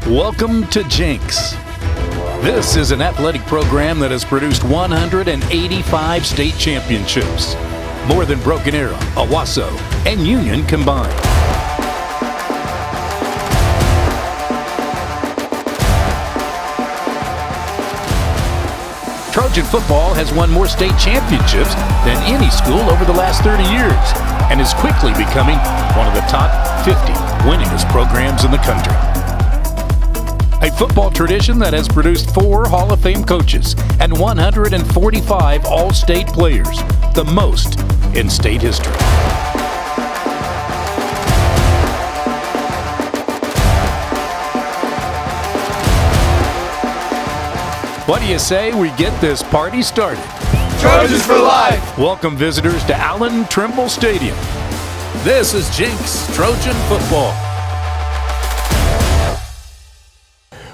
Welcome to Jenks. This is an athletic program that has produced 185 state championships, more than Broken Arrow, Owasso, and Union combined. Trojan football has won more state championships than any school over the last 30 years and is quickly becoming one of the top 50 winningest programs in the country. A football tradition that has produced 4 Hall of Fame coaches and 145 All-State players, the most in state history. What do you say we get this party started? Trojans for life! Welcome visitors to Allen Trimble Stadium. This is Jenks Trojan football.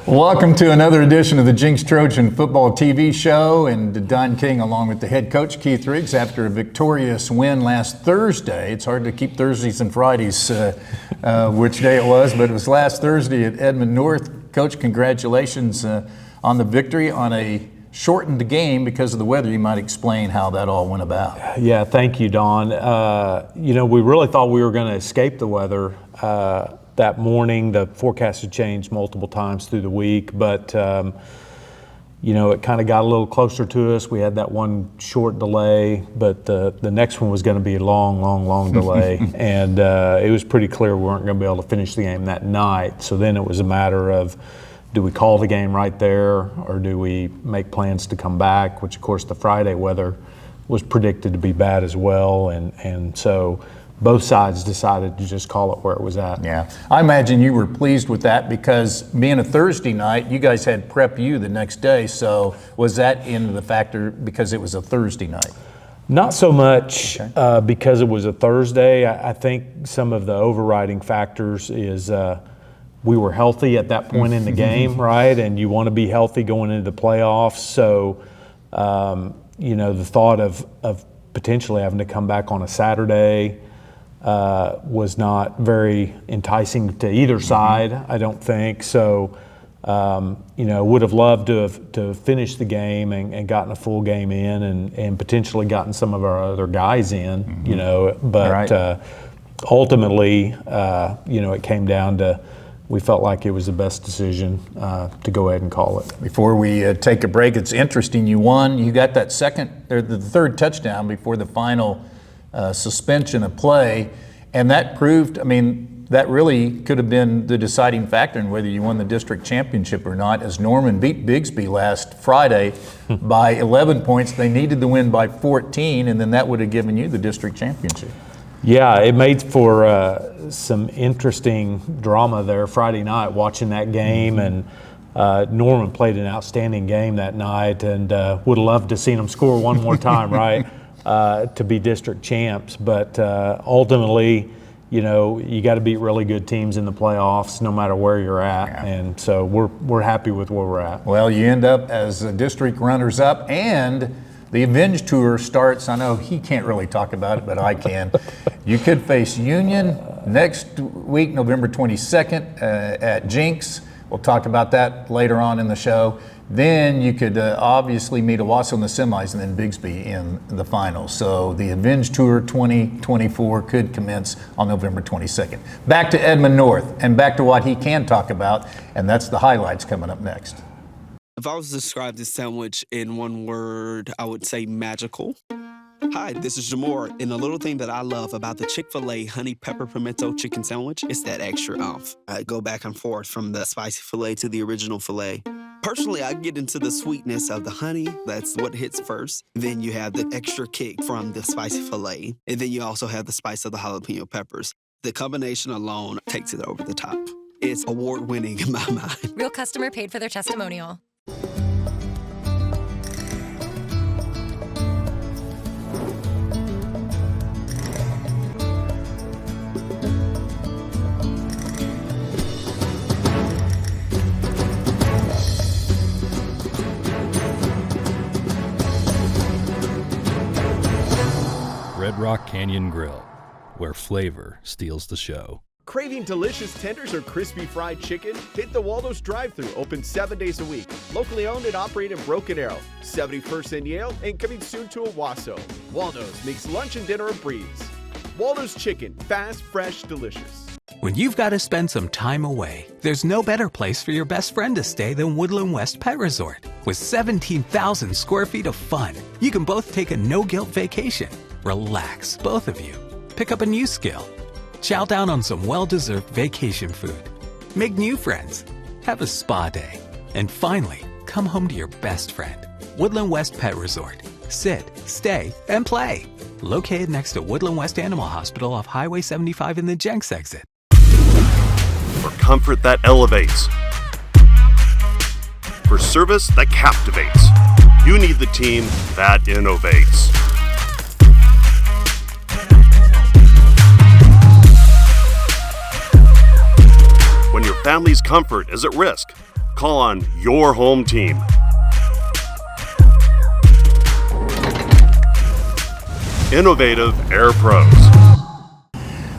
Welcome to another edition of the Jenks Trojan Football TV show, and Don King along with the head coach Kieth Riggs after a victorious win last Thursday. It's hard to keep Thursdays and Fridays which day it was, but it was last Thursday at Edmond North. Coach, congratulations on the victory on a shortened game because of the weather. You might explain how that all went about. Yeah, thank you, Don. We really thought we were going to escape the weather that morning. The forecast had changed multiple times through the week, but it kind of got a little closer to us. We had that one short delay, but the next one was going to be a long delay, and it was pretty clear we weren't going to be able to finish the game that night. So then it was a matter of, do we call the game right there, or do we make plans to come back, which of course the Friday weather was predicted to be bad as well, and so both sides decided to just call it where it was at. Yeah, I imagine you were pleased with that because being a Thursday night, you guys had Prep U the next day, so was that in the factor because it was a Thursday night? Not so much because it was a Thursday. I think some of the overriding factors is we were healthy at that point in the game, right? And you want to be healthy going into the playoffs. So, the thought of potentially having to come back on a Saturday was not very enticing to either side, I don't think. So, would have loved to finish the game and gotten a full game in and potentially gotten some of our other guys in, but right. Ultimately, it came down to we felt like it was the best decision to go ahead and call it. Before we take a break, it's interesting. You won. You got that the third touchdown before the final suspension of play, and that proved. That really could have been the deciding factor in whether you won the district championship or not. As Norman beat Bigsby last Friday by 11 points, they needed to win by 14, and then that would have given you the district championship. Yeah, it made for some interesting drama there Friday night watching that game, and Norman played an outstanding game that night, and would have loved to seen him score one more time, right, to be district champs. But ultimately, you got to beat really good teams in the playoffs no matter where you're at, and so we're happy with where we're at. Well, you end up as district runners-up, and the Avenge Tour starts. I know he can't really talk about it, but I can. You could face Union next week, November 22nd at Jenks. We'll talk about that later on in the show. Then you could obviously meet Owasso in the semis and then Bigsby in the finals. So the Avenge Tour 2024 could commence on November 22nd. Back to Edmond North and back to what he can talk about, and that's the highlights coming up next. If I was to describe this sandwich in one word, I would say magical. Hi, this is Jamor, and the little thing that I love about the Chick-fil-A honey pepper pimento chicken sandwich is that extra oomph. I go back and forth from the spicy filet to the original filet. Personally, I get into the sweetness of the honey. That's what hits first. Then you have the extra kick from the spicy filet, and then you also have the spice of the jalapeno peppers. The combination alone takes it over the top. It's award-winning in my mind. Real customer paid for their testimonial. Red Rock Canyon Grill, where flavor steals the show. Craving delicious tenders or crispy fried chicken? Hit the Waldo's drive-thru, open 7 days a week. Locally owned and operated in Broken Arrow, 71st and Yale, and coming soon to Owasso. Waldo's makes lunch and dinner a breeze. Waldo's Chicken, fast, fresh, delicious. When you've got to spend some time away, there's no better place for your best friend to stay than Woodland West Pet Resort. With 17,000 square feet of fun, you can both take a no-guilt vacation. Relax, both of you. Pick up a new skill. Chow down on some well-deserved vacation food. Make new friends. Have a spa day. And finally, come home to your best friend. Woodland West Pet Resort. Sit, stay, and play. Located next to Woodland West Animal Hospital off Highway 75 in the Jenks exit. For comfort that elevates. For service that captivates. You need the team that innovates. When your family's comfort is at risk, call on your home team. Innovative Air Pros.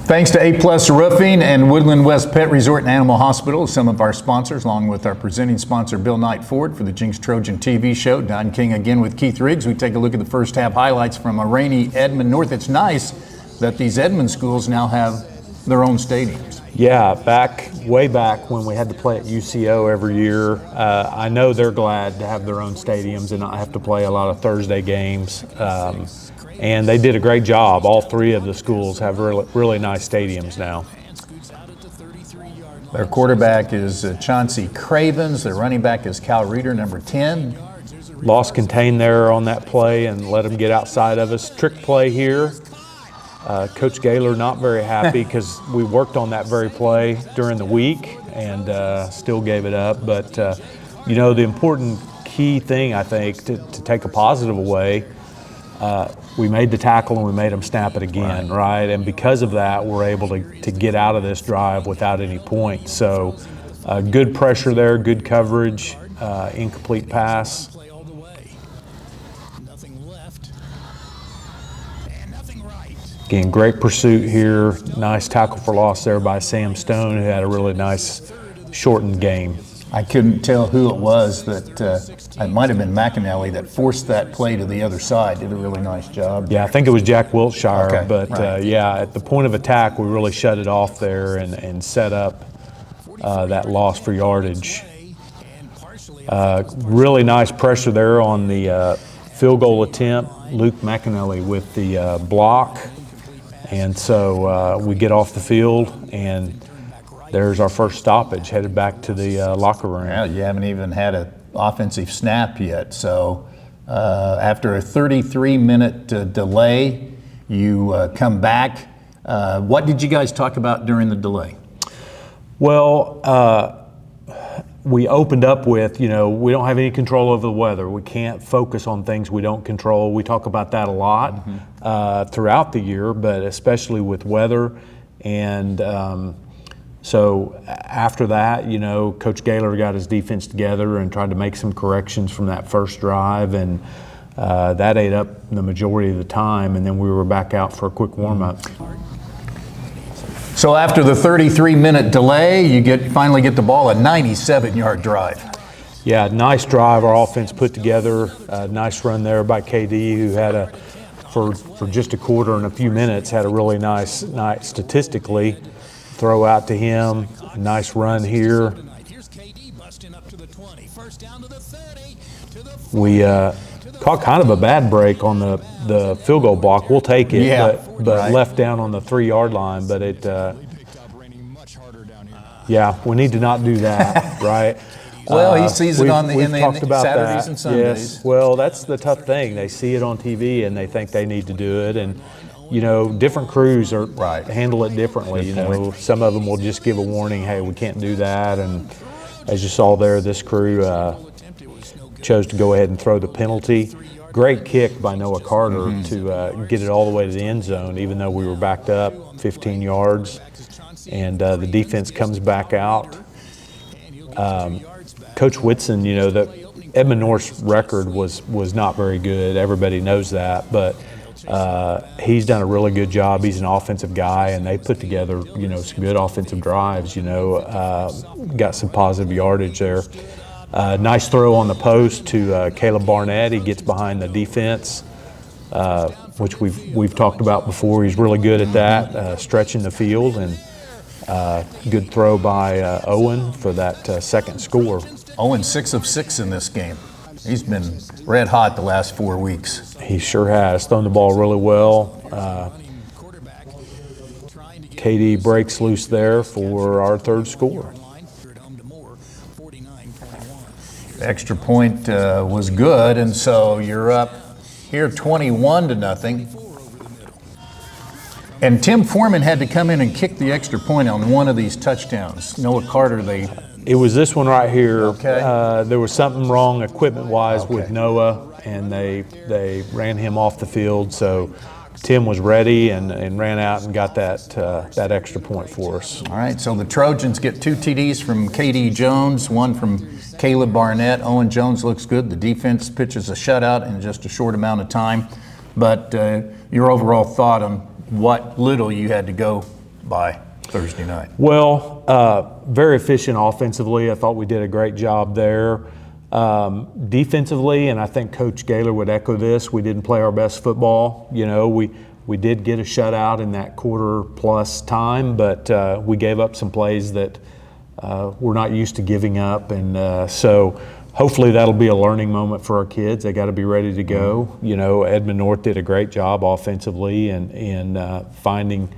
Thanks to A+ Roofing and Woodland West Pet Resort and Animal Hospital, some of our sponsors, along with our presenting sponsor, Bill Knight Ford, for the Jenks Trojan TV show. Don King again with Kieth Riggs. We take a look at the first half highlights from a rainy Edmond North. It's nice that these Edmond schools now have their own stadiums. Yeah, way back when we had to play at UCO every year, I know they're glad to have their own stadiums and not have to play a lot of Thursday games. And they did a great job. All three of the schools have really nice stadiums now. Their quarterback is Chauncey Cravens. Their running back is Cal Reeder, number 10. Lost contained there on that play and let them get outside of us. Trick play here. Coach Gaylor not very happy because we worked on that very play during the week and still gave it up. But, the important key thing, I think, to take a positive away, we made the tackle and we made them snap it again, right? And because of that, we're able to get out of this drive without any points. So good pressure there, good coverage, incomplete pass. Again, great pursuit here. Nice tackle for loss there by Sam Stone, who had a really nice shortened game. I couldn't tell who it was that, it might have been McAnally that forced that play to the other side. Did a really nice job. Yeah, I think it was Jack Wiltshire, okay, but right. at the point of attack, we really shut it off there and set up that loss for yardage. Really nice pressure there on the field goal attempt. Luke McAnally with the block. And so we get off the field, and there's our first stoppage, headed back to the locker room. Yeah, you haven't even had an offensive snap yet. So after a 33-minute delay, you come back. What did you guys talk about during the delay? Well, we opened up with, we don't have any control over the weather. We can't focus on things we don't control. We talk about that a lot throughout the year, but especially with weather. And so after that, Coach Gaylor got his defense together and tried to make some corrections from that first drive, and that ate up the majority of the time, and then we were back out for a quick warm-up. So after the 33-minute delay, you finally get the ball, a 97-yard drive. Yeah, nice drive. Our offense put together a nice run there by KD, who had for just a quarter and a few minutes, had a really nice night statistically. Throw out to him, a nice run here. We caught kind of a bad break on the field goal block. We'll take it, but left down on the 3-yard line. But we need to not do that, right? Well, he sees it on in the Saturdays and Sundays. Yes, well, that's the tough thing. They see it on TV and they think they need to do it. And, different crews handle it differently. Some of them will just give a warning, hey, we can't do that. And as you saw there, this crew chose to go ahead and throw the penalty. Great kick by Noah Carter to get it all the way to the end zone, even though we were backed up 15 yards. And the defense comes back out. Coach Whitson, the Edmond North's record was not very good. Everybody knows that. But He's done a really good job. He's an offensive guy, and they put together, some good offensive drives, got some positive yardage there. Nice throw on the post to Caleb Barnett. He gets behind the defense, which we've talked about before. He's really good at that, stretching the field, and good throw by Owen for that second score. Owen 6 of 6 in this game. He's been red hot the last 4 weeks. He sure has. Thrown the ball really well. KD breaks loose there for our third score. The extra point was good, and so you're up here 21-0. And Tim Foreman had to come in and kick the extra point on one of these touchdowns. Noah Carter, It was this one right here. Okay. There was something wrong equipment-wise with Noah, and they ran him off the field. So Tim was ready and ran out and got that extra point for us. All right, so the Trojans get 2 TDs from KD Jones, 1 from Caleb Barnett. Owen Jones looks good. The defense pitches a shutout in just a short amount of time. But your overall thought on what little you had to go by Thursday night? Well, very efficient offensively. I thought we did a great job there. Defensively, and I think Coach Gaylor would echo this, we didn't play our best football. We did get a shutout in that quarter-plus time, but we gave up some plays that we're not used to giving up. And so hopefully that'll be a learning moment for our kids. They got to be ready to go. Edmond North did a great job offensively and finding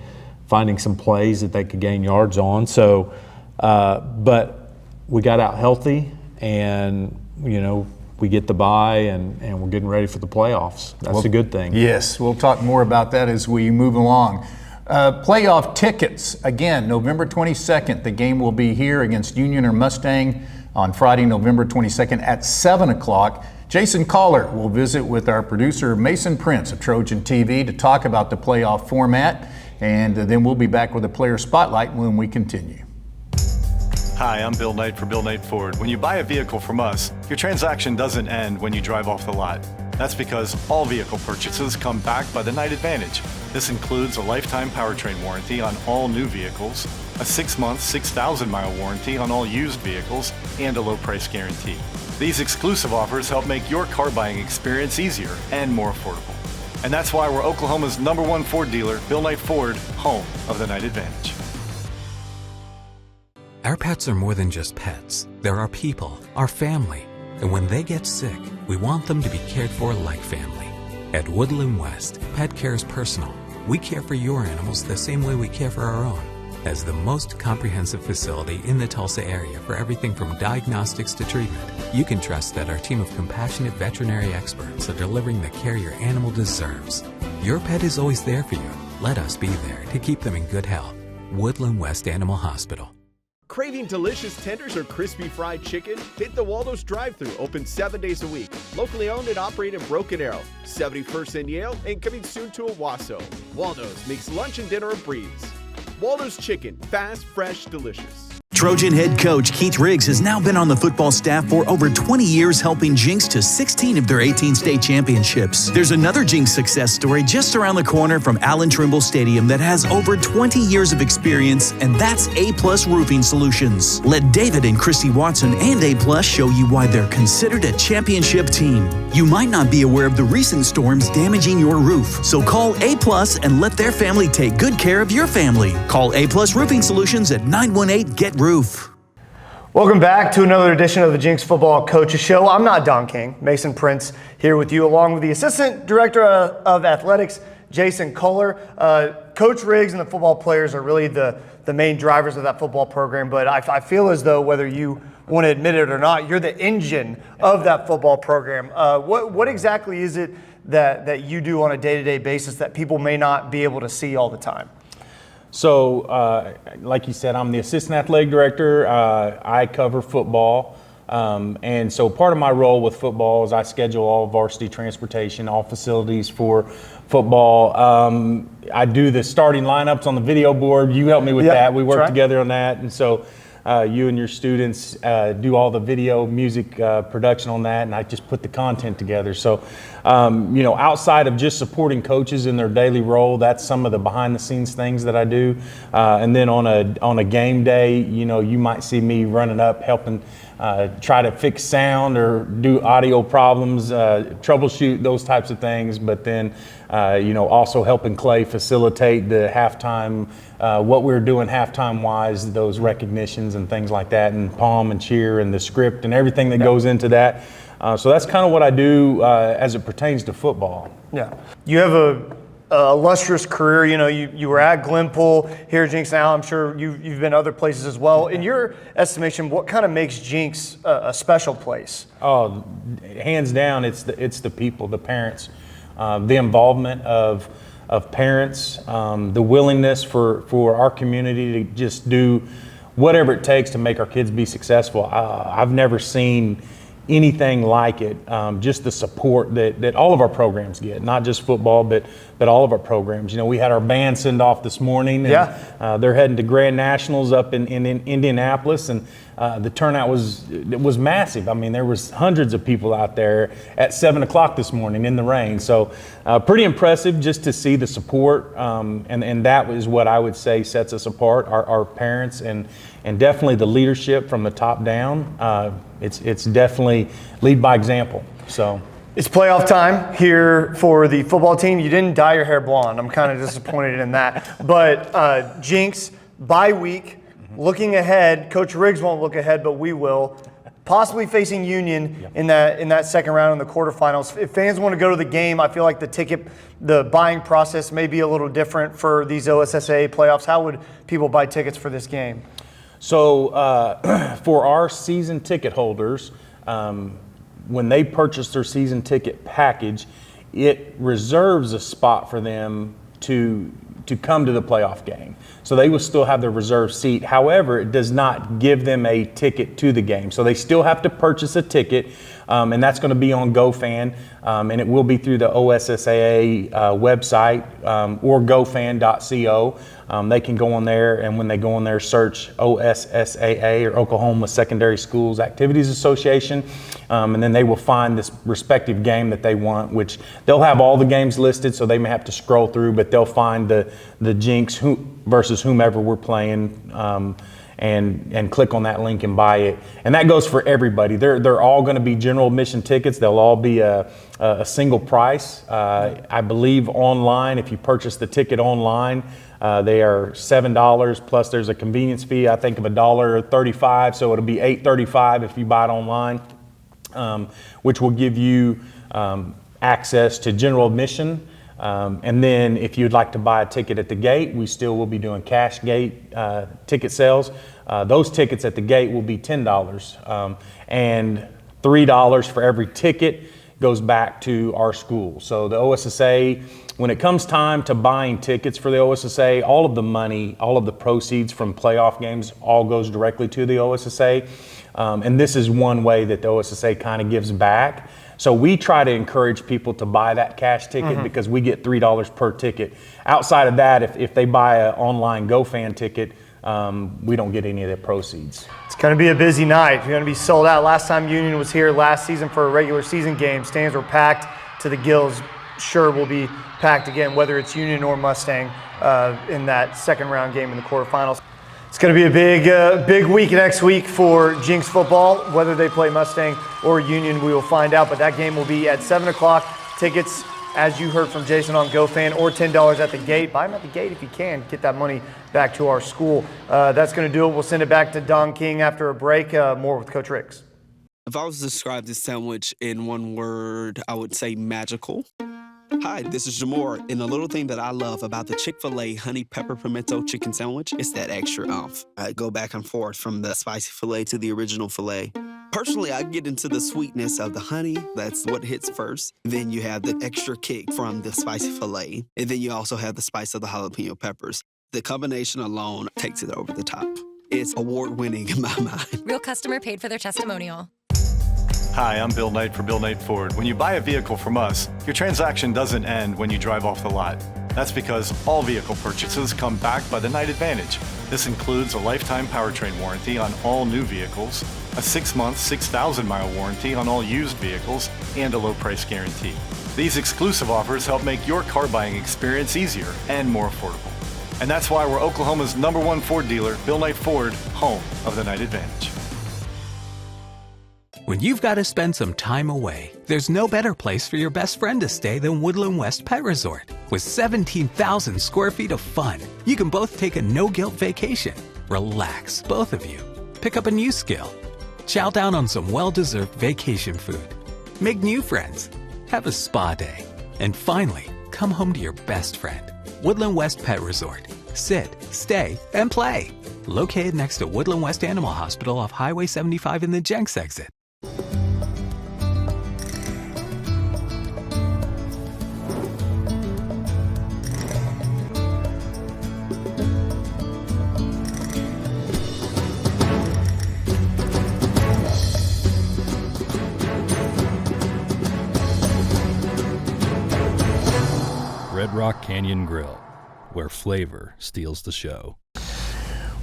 some plays that they could gain yards on. So, but we got out healthy, and we get the bye, and we're getting ready for the playoffs. That's a good thing. Yes, we'll talk more about that as we move along. Playoff tickets, again, November 22nd. The game will be here against Union or Mustang on Friday, November 22nd at 7 o'clock. Jason Caller will visit with our producer, Mason Prince of Trojan TV, to talk about the playoff format, and then we'll be back with a player spotlight when we continue. Hi, I'm Bill Knight for Bill Knight Ford. When you buy a vehicle from us, your transaction doesn't end when you drive off the lot. That's because all vehicle purchases come backed by the Knight Advantage. This includes a lifetime powertrain warranty on all new vehicles, a 6-month, 6,000-mile warranty on all used vehicles, and a low price guarantee. These exclusive offers help make your car buying experience easier and more affordable. And that's why we're Oklahoma's #1 Ford dealer, Bill Knight Ford, home of the Knight Advantage. Our pets are more than just pets. They're our people, our family. And when they get sick, we want them to be cared for like family. At Woodland West, pet care is personal. We care for your animals the same way we care for our own. As the most comprehensive facility in the Tulsa area for everything from diagnostics to treatment, you can trust that our team of compassionate veterinary experts are delivering the care your animal deserves. Your pet is always there for you. Let us be there to keep them in good health. Woodland West Animal Hospital. Craving delicious tenders or crispy fried chicken? Hit the Waldo's drive-thru, open 7 days a week. Locally owned and operated in Broken Arrow, 71st and Yale, and coming soon to Owasso. Waldo's makes lunch and dinner a breeze. Waldo's Chicken, fast, fresh, delicious. Trojan head coach Kieth Riggs has now been on the football staff for over 20 years, helping Jenks to 16 of their 18 state championships. There's another Jenks success story just around the corner from Allen Trimble Stadium that has over 20 years of experience, and that's A-Plus Roofing Solutions. Let David and Christy Watson and A-Plus show you why they're considered a championship team. You might not be aware of the recent storms damaging your roof, so call A-Plus and let their family take good care of your family. Call A-Plus Roofing Solutions at 918-GET-ROOF. Welcome back to another edition of the Jenks Football Coaches Show. I'm not Don King, Mason Prince here with you, along with the Assistant Director of Athletics, Jason Kohler. Coach Riggs and the football players are really the main drivers of that football program, but I feel as though, whether you want to admit it or not, you're the engine of that football program. What exactly is it that you do on a day-to-day basis that people may not be able to see all the time? So, like you said, I'm the assistant athletic director. I cover football. And so part of my role with football is I schedule all varsity transportation, all facilities for football. I do the starting lineups on the video board. You help me with that. We work together on that. And so you and your students do all the video, music production on that, and I just put the content together. So, outside of just supporting coaches in their daily role, that's some of the behind-the-scenes things that I do. And then on a game day, you might see me running up, helping try to fix sound or do audio problems, troubleshoot those types of things. But then, also helping Clay facilitate the halftime, what we're doing halftime-wise, those recognitions and things like that, and palm and cheer and the script and everything that goes into that. So that's kind of what I do as it pertains to football. Yeah. You have a illustrious career. You were at Glenpool, here at Jenks now. I'm sure you've been other places as well. In your estimation, what kind of makes Jenks a special place? Oh, hands down, it's the people, the parents, the involvement of parents, the willingness for our community to just do whatever it takes to make our kids be successful. I've never seen anything like it. Just the support that all of our programs get, not just football, but all of our programs. We had our band send off this morning. And, they're heading to Grand Nationals up in Indianapolis, and the turnout was massive. I mean, there was hundreds of people out there at 7 o'clock this morning in the rain. So pretty impressive just to see the support, and that is what I would say sets us apart, our parents, and definitely the leadership from the top down. It's definitely lead by example. So it's playoff time here for the football team. You didn't dye your hair blonde. I'm kind of disappointed in that. But Jenks, bye week, looking ahead. Coach Riggs won't look ahead, but we will. Possibly facing Union in that second round in the quarterfinals. If fans want to go to the game, I feel like the buying process may be a little different for these OSSAA playoffs. How would people buy tickets for this game? So for our season ticket holders, when they purchase their season ticket package, it reserves a spot for them to come to the playoff game. So they will still have their reserved seat. However, it does not give them a ticket to the game. So they still have to purchase a ticket, and that's going to be on GoFan, and it will be through the OSSAA website or gofan.co. They can go on there, and when they go on there, search OSSAA, or Oklahoma Secondary Schools Activities Association, and then they will find this respective game that they want, which they'll have all the games listed, so they may have to scroll through, but they'll find the Jenks versus whomever we're playing, and click on that link and buy it. And that goes for everybody. They're all going to be general admission tickets. They'll all be a single price. I believe online, if you purchase the ticket online, they are $7 plus there's a convenience fee, I think, of $1.35, so it'll be $8.35 if you buy it online, which will give you access to general admission. And then if you'd like to buy a ticket at the gate, we still will be doing cash gate ticket sales. Those tickets at the gate will be $10, and $3 for every ticket goes back to our school. So the OSSA, when it comes time to buying tickets for the OSSA, all of the money, all of the proceeds from playoff games all goes directly to the OSSA. And this is one way that the OSSA kind of gives back. So we try to encourage people to buy that cash ticket because we get $3 per ticket. Outside of that, if they buy an online GoFan ticket, we don't get any of the proceeds. It's going to be a busy night. You're going to be sold out. Last time Union was here last season for a regular season game, stands were packed to the gills. Sure will be packed again, whether it's Union or Mustang in that second round game in the quarterfinals. It's going to be a big week next week for Jenks football. Whether they play Mustang or Union, we will find out. But that game will be at 7 o'clock. Tickets, as you heard from Jason, on GoFan, or $10 at the gate. Buy them at the gate if you can. Get that money back to our school. That's going to do it. We'll send it back to Don King after a break. More with Coach Riggs. If I was to describe this sandwich in one word, I would say magical. Hi, this is Jamore, and the little thing that I love about the Chick-fil-A honey pepper pimento chicken sandwich is that extra oomph. I go back and forth from the spicy filet to the original filet. Personally, I get into the sweetness of the honey. That's what hits first. Then you have the extra kick from the spicy filet, and then you also have the spice of the jalapeno peppers. The combination alone takes it over the top. It's award-winning in my mind. Real customer paid for their testimonial. Hi, I'm Bill Knight for Bill Knight Ford. When you buy a vehicle from us, your transaction doesn't end when you drive off the lot. That's because all vehicle purchases come backed by the Knight Advantage. This includes a lifetime powertrain warranty on all new vehicles, a 6-month, 6,000-mile warranty on all used vehicles, and a low price guarantee. These exclusive offers help make your car buying experience easier and more affordable. And that's why we're Oklahoma's #1 Ford dealer, Bill Knight Ford, home of the Knight Advantage. When you've got to spend some time away, there's no better place for your best friend to stay than Woodland West Pet Resort. With 17,000 square feet of fun, you can both take a no-guilt vacation. Relax, both of you. Pick up a new skill. Chow down on some well-deserved vacation food. Make new friends. Have a spa day. And finally, come home to your best friend. Woodland West Pet Resort. Sit, stay, and play. Located next to Woodland West Animal Hospital off Highway 75 in the Jenks exit. Red Rock Canyon Grill, where flavor steals the show.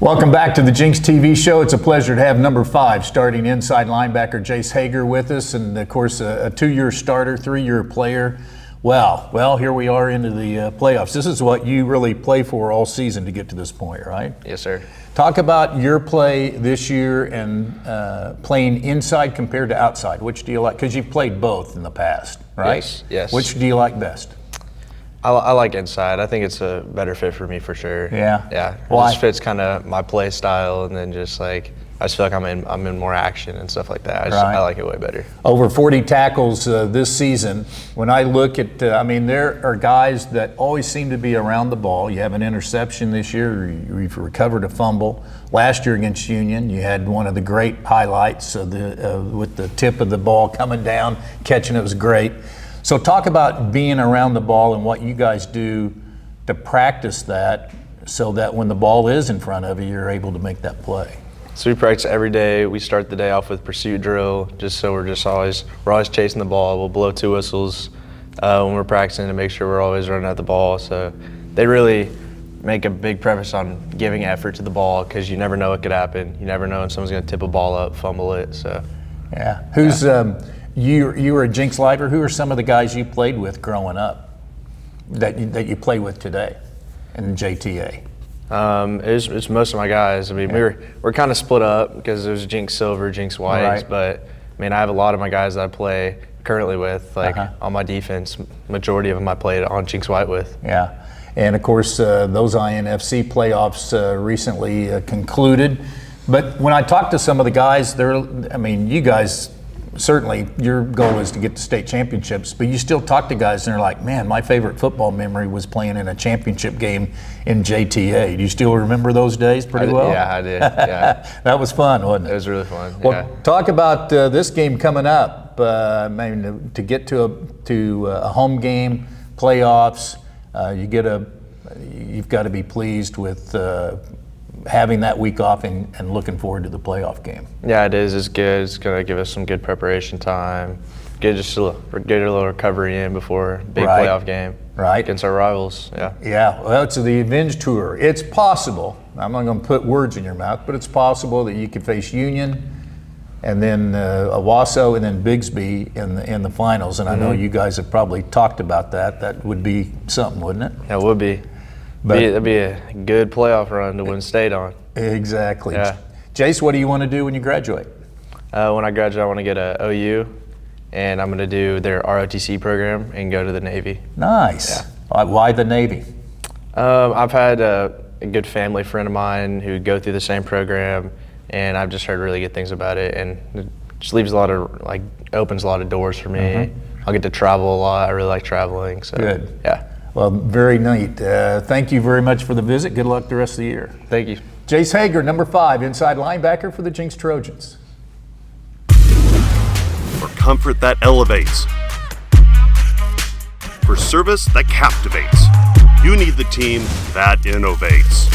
Welcome back to the Jenks TV show. It's a pleasure to have number 5 starting inside linebacker Jace Hager with us, and of course a 2-year starter, 3-year player. Well, here we are into the playoffs. This is what you really play for all season to get to this point, right? Yes, sir. Talk about your play this year and playing inside compared to outside. Which do you like? Because you've played both in the past, right? Yes. Which do you like best? I like inside. I think it's a better fit for me for sure. Yeah. Yeah. Why? It just fits kind of my play style, and then just like I just feel like I'm in more action and stuff like that. I like it way better. Over 40 tackles this season. When I look at, there are guys that always seem to be around the ball. You have an interception this year. You've recovered a fumble. Last year against Union, you had one of the great highlights with the tip of the ball coming down, catching it was great. So talk about being around the ball and what you guys do to practice that so that when the ball is in front of you, you're able to make that play. So we practice every day. We start the day off with pursuit drill, just so we're always chasing the ball. We'll blow 2 whistles when we're practicing to make sure we're always running at the ball. So they really make a big preface on giving effort to the ball, because you never know what could happen. You never know when someone's going to tip a ball up, fumble it. So yeah. You were a Jenks lifer. Who are some of the guys you played with growing up that you play with today in JTA? It's most of my guys. I mean, we're kind of split up because there's Jenks Silver, Jenks Whites, Right. but I mean, I have a lot of my guys that I play currently with, like on my defense. Majority of them I played on Jenks White with. Yeah, and of course those INFC playoffs recently concluded. But when I talk to some of the guys, you guys. Certainly, your goal is to get to state championships, but you still talk to guys and they're like, man, my favorite football memory was playing in a championship game in JTA. Do you still remember those days pretty well? Yeah, I did. Yeah. That was fun, wasn't it? It was really fun. Well, talk about this game coming up. To get to a home game, playoffs, you've got to be pleased with having that week off and looking forward to the playoff game. Yeah, it is. It's good. It's going to give us some good preparation time. Get a little recovery in before a big playoff game. Right. Against our rivals. Yeah. Yeah. Well, it's the Avenge Tour. It's possible. I'm not going to put words in your mouth, but it's possible that you could face Union and then Owasso and then Bigsby in the finals. And I know you guys have probably talked about that. That would be something, wouldn't it? Yeah, it would be. That'd be a good playoff run to win state on. Exactly. Yeah. Jace, what do you want to do when you graduate? When I graduate, I want to get a OU, and I'm going to do their ROTC program and go to the Navy. Nice. Yeah. Why the Navy? I've had a good family friend of mine who go through the same program, and I've just heard really good things about it, and it just opens a lot of doors for me. I'll get to travel a lot. I really like traveling. So good. Yeah. Well, very neat. Thank you very much for the visit. Good luck the rest of the year. Thank you. Jace Hager, number 5, inside linebacker for the Jenks Trojans. For comfort that elevates. For service that captivates. You need the team that innovates.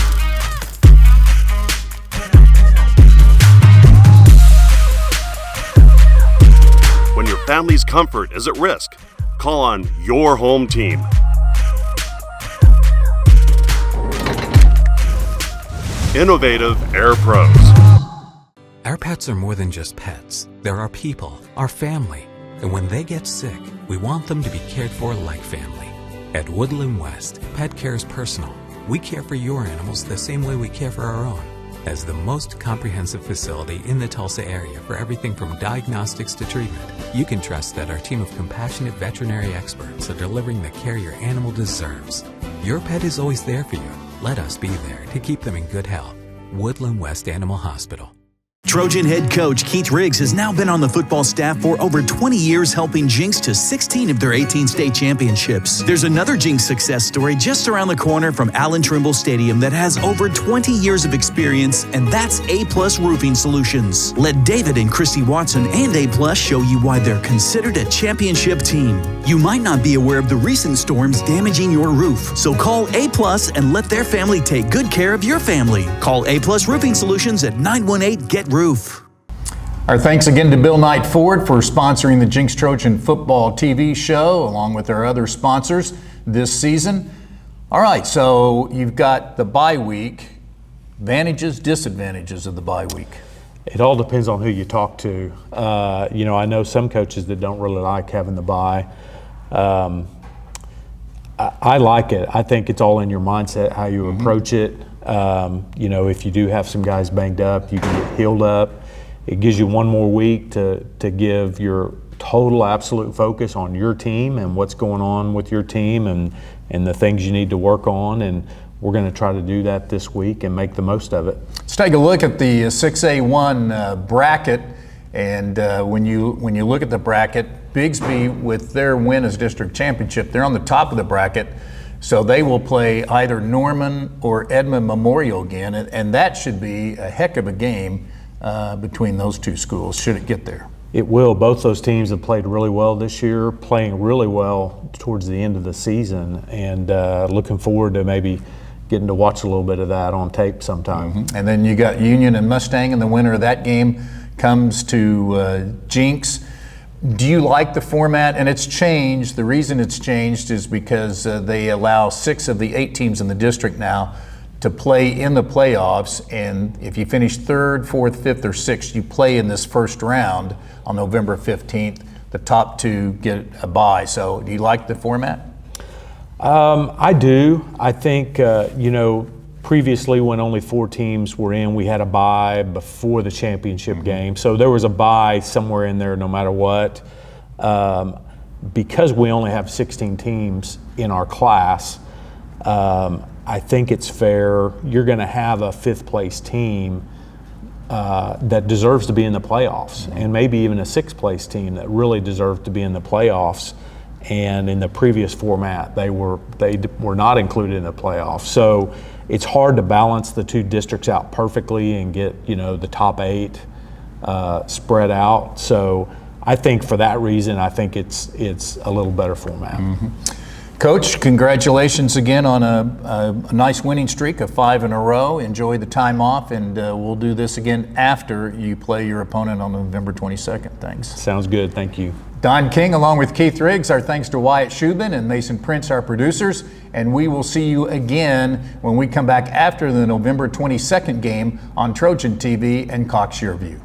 When your family's comfort is at risk, call on your home team. innovative Air Pros. Our pets are more than just pets. They're our people, our family. And when they get sick, we want them to be cared for like family. At Woodland West, pet care is personal. We care for your animals the same way we care for our own. As the most comprehensive facility in the Tulsa area for everything from diagnostics to treatment, you can trust that our team of compassionate veterinary experts are delivering the care your animal deserves. Your pet is always there for you. Let us be there to keep them in good health. Woodland West Animal Hospital. Trojan head coach Kieth Riggs has now been on the football staff for over 20 years, helping Jenks to 16 of their 18 state championships. There's another Jenks success story just around the corner from Allen Trimble Stadium that has over 20 years of experience, and that's A-Plus Roofing Solutions. Let David and Christy Watson and A-Plus show you why they're considered a championship team. You might not be aware of the recent storms damaging your roof, so call A-Plus and let their family take good care of your family. Call A-Plus Roofing Solutions at 918-GET-ROOF. Our thanks again to Bill Knight Ford for sponsoring the Jenks Trojan Football TV show, along with our other sponsors this season. All right, so you've got the bye week. Advantages, disadvantages of the bye week. It all depends on who you talk to. I know some coaches that don't really like having the bye. I like it. I think it's all in your mindset, how you approach it. If you do have some guys banged up, you can get healed up. It gives you one more week to give your total absolute focus on your team and what's going on with your team and the things you need to work on. And we're going to try to do that this week and make the most of it. Let's take a look at the 6A1 bracket. And when you look at the bracket, Bigsby, with their win as district championship, they're on the top of the bracket. So they will play either Norman or Edmond Memorial again, and that should be a heck of a game between those two schools, should it get there. It will. Both those teams have played really well this year, playing really well towards the end of the season, and looking forward to maybe getting to watch a little bit of that on tape sometime. And then you got Union and Mustang, and the winner of that game comes to Jenks. Do you like the format? And it's changed. The reason it's changed is because they allow 6 of the 8 teams in the district now to play in the playoffs. And if you finish 3rd, 4th, 5th, or 6th, you play in this first round on November 15th. The top 2 get a bye. So do you like the format? I do. I think, previously when only 4 teams were in, we had a bye before the championship game. So there was a bye somewhere in there no matter what. Because we only have 16 teams in our class, I think it's fair. You're going to have a 5th place team that deserves to be in the playoffs, and maybe even a 6th place team that really deserved to be in the playoffs. And in the previous format, they were not included in the playoffs. So it's hard to balance the 2 districts out perfectly and get the top 8 spread out. So I think for that reason, I think it's a little better format. Coach, congratulations again on a nice winning streak of 5 in a row. Enjoy the time off, and we'll do this again after you play your opponent on November 22nd. Thanks. Sounds good. Thank you. Don King along with Kieth Riggs. Our thanks to Wyatt Shubin and Mason Prince, our producers. And we will see you again when we come back after the November 22nd game on Trojan TV and Cox Your View.